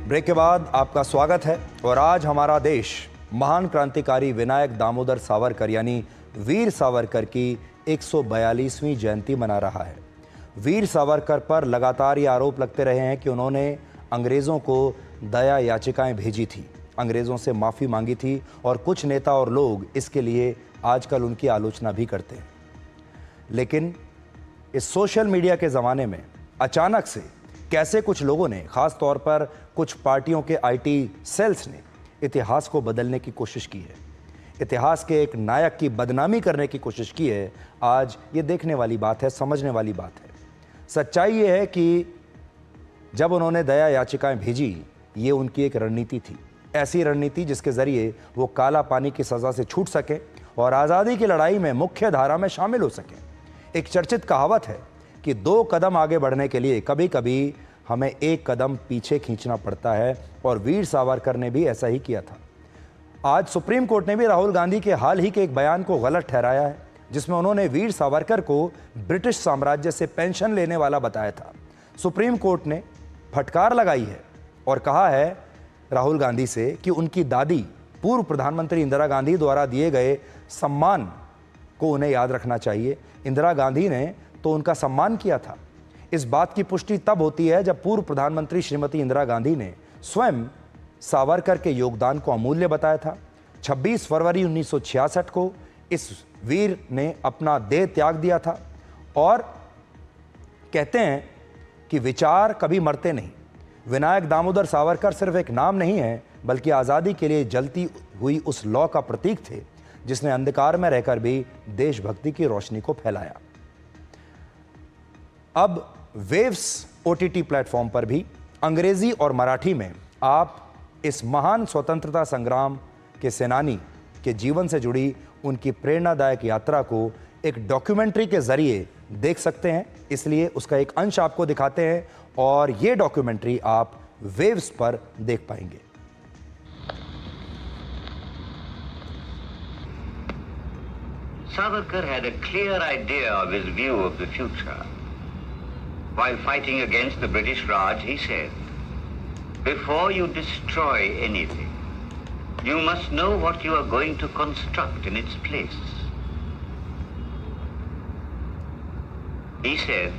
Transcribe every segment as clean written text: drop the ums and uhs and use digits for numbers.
Break के बाद आपका स्वागत है। और आज हमारा देश महान क्रांतिकारी विनायक दामोदर सावरकर यानी वीर सावरकर की 142वीं जयंती मना रहा है। वीर सावरकर पर लगातार ये आरोप लगते रहे हैं कि उन्होंने अंग्रेज़ों को दया याचिकाएं भेजी थी, अंग्रेज़ों से माफ़ी मांगी थी और कुछ नेता और लोग इसके लिए आजकल उनकी आलोचना भी करते हैं। लेकिन इस सोशल मीडिया के ज़माने में अचानक से कैसे कुछ लोगों ने, ख़ास तौर पर कुछ पार्टियों के आईटी सेल्स ने इतिहास को बदलने की कोशिश की है, इतिहास के एक नायक की बदनामी करने की कोशिश की है, आज ये देखने वाली बात है, समझने वाली बात है। सच्चाई ये है कि जब उन्होंने दया याचिकाएं भेजी, ये उनकी एक रणनीति थी, ऐसी रणनीति जिसके ज़रिए वो काला पानी की सज़ा से छूट सके और आज़ादी की लड़ाई में मुख्य धारा में शामिल हो सके। एक चर्चित कहावत है कि 2 कदम आगे बढ़ने के लिए कभी कभी हमें 1 कदम पीछे खींचना पड़ता है, और वीर सावरकर ने भी ऐसा ही किया था। आज सुप्रीम कोर्ट ने भी राहुल गांधी के हाल ही के एक बयान को गलत ठहराया है, जिसमें उन्होंने वीर सावरकर को ब्रिटिश साम्राज्य से पेंशन लेने वाला बताया था। सुप्रीम कोर्ट ने फटकार लगाई है और कहा है राहुल गांधी से कि उनकी दादी पूर्व प्रधानमंत्री इंदिरा गांधी द्वारा दिए गए सम्मान को उन्हें याद रखना चाहिए। इंदिरा गांधी ने तो उनका सम्मान किया था। इस बात की पुष्टि तब होती है जब पूर्व प्रधानमंत्री श्रीमती इंदिरा गांधी ने स्वयं सावरकर के योगदान को अमूल्य बताया था। 26 फरवरी 1966 को इस वीर ने अपना देह त्याग दिया था। और कहते हैं कि विचार कभी मरते नहीं। विनायक दामोदर सावरकर सिर्फ एक नाम नहीं है, बल्कि आज़ादी के लिए जलती हुई उस लौ का प्रतीक थे, जिसने अंधकार में रहकर भी देशभक्ति की रोशनी को फैलाया। अब वेव्स ओटीटी प्लेटफॉर्म पर भी अंग्रेजी और मराठी में आप इस महान स्वतंत्रता संग्राम के सेनानी के जीवन से जुड़ी उनकी प्रेरणादायक यात्रा को एक डॉक्यूमेंट्री के जरिए देख सकते हैं। इसलिए उसका एक अंश आपको दिखाते हैं और ये डॉक्यूमेंट्री आप वेव्स पर देख पाएंगे। Savarkar had a clear idea of his view of the future. While fighting against the British Raj, he said, "Before you destroy anything, you must know what you are going to construct in its place." He said,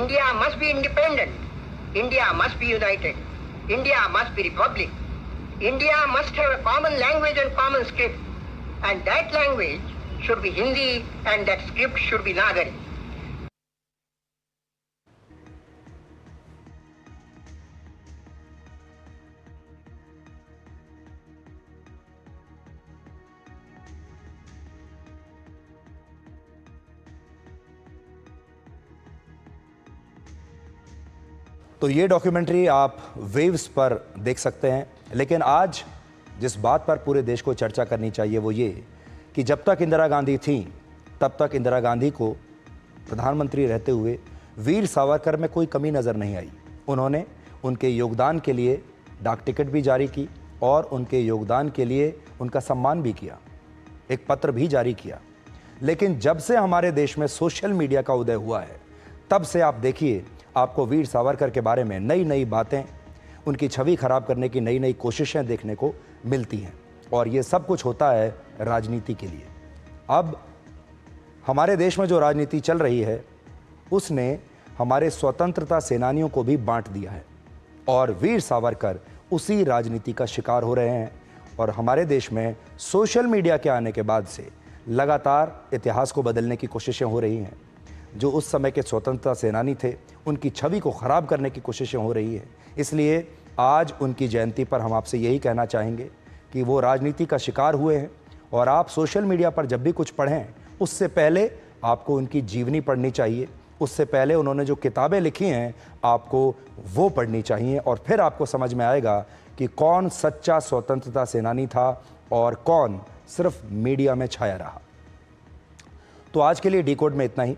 "India must be independent. India must be united. India must be republic. India must have a common language and common script. And that language should be Hindi and that script should be Nagari." तो ये documentary आप waves पर देख सकते हैं। लेकिन आज जिस बात पर पूरे देश को चर्चा करनी चाहिए वो ये कि जब तक इंदिरा गांधी थीं, तब तक इंदिरा गांधी को प्रधानमंत्री रहते हुए वीर सावरकर में कोई कमी नज़र नहीं आई। उन्होंने उनके योगदान के लिए डाक टिकट भी जारी की और उनके योगदान के लिए उनका सम्मान भी किया, एक पत्र भी जारी किया। लेकिन जब से हमारे देश में सोशल मीडिया का उदय हुआ है, तब से आप देखिए आपको वीर सावरकर के बारे में नई नई बातें, उनकी छवि खराब करने की नई नई कोशिशें देखने को मिलती हैं। और ये सब कुछ होता है राजनीति के लिए। अब हमारे देश में जो राजनीति चल रही है उसने हमारे स्वतंत्रता सेनानियों को भी बांट दिया है और वीर सावरकर उसी राजनीति का शिकार हो रहे हैं। और हमारे देश में सोशल मीडिया के आने के बाद से लगातार इतिहास को बदलने की कोशिशें हो रही हैं। जो उस समय के स्वतंत्रता सेनानी थे, उनकी छवि को ख़राब करने की कोशिशें हो रही हैं। इसलिए आज उनकी जयंती पर हम आपसे यही कहना चाहेंगे कि वो राजनीति का शिकार हुए हैं। और आप सोशल मीडिया पर जब भी कुछ पढ़ें, उससे पहले आपको उनकी जीवनी पढ़नी चाहिए, उससे पहले उन्होंने जो किताबें लिखी हैं आपको वो पढ़नी चाहिए। और फिर आपको समझ में आएगा कि कौन सच्चा स्वतंत्रता सेनानी था और कौन सिर्फ मीडिया में छाया रहा। तो आज के लिए डिकोड में इतना ही।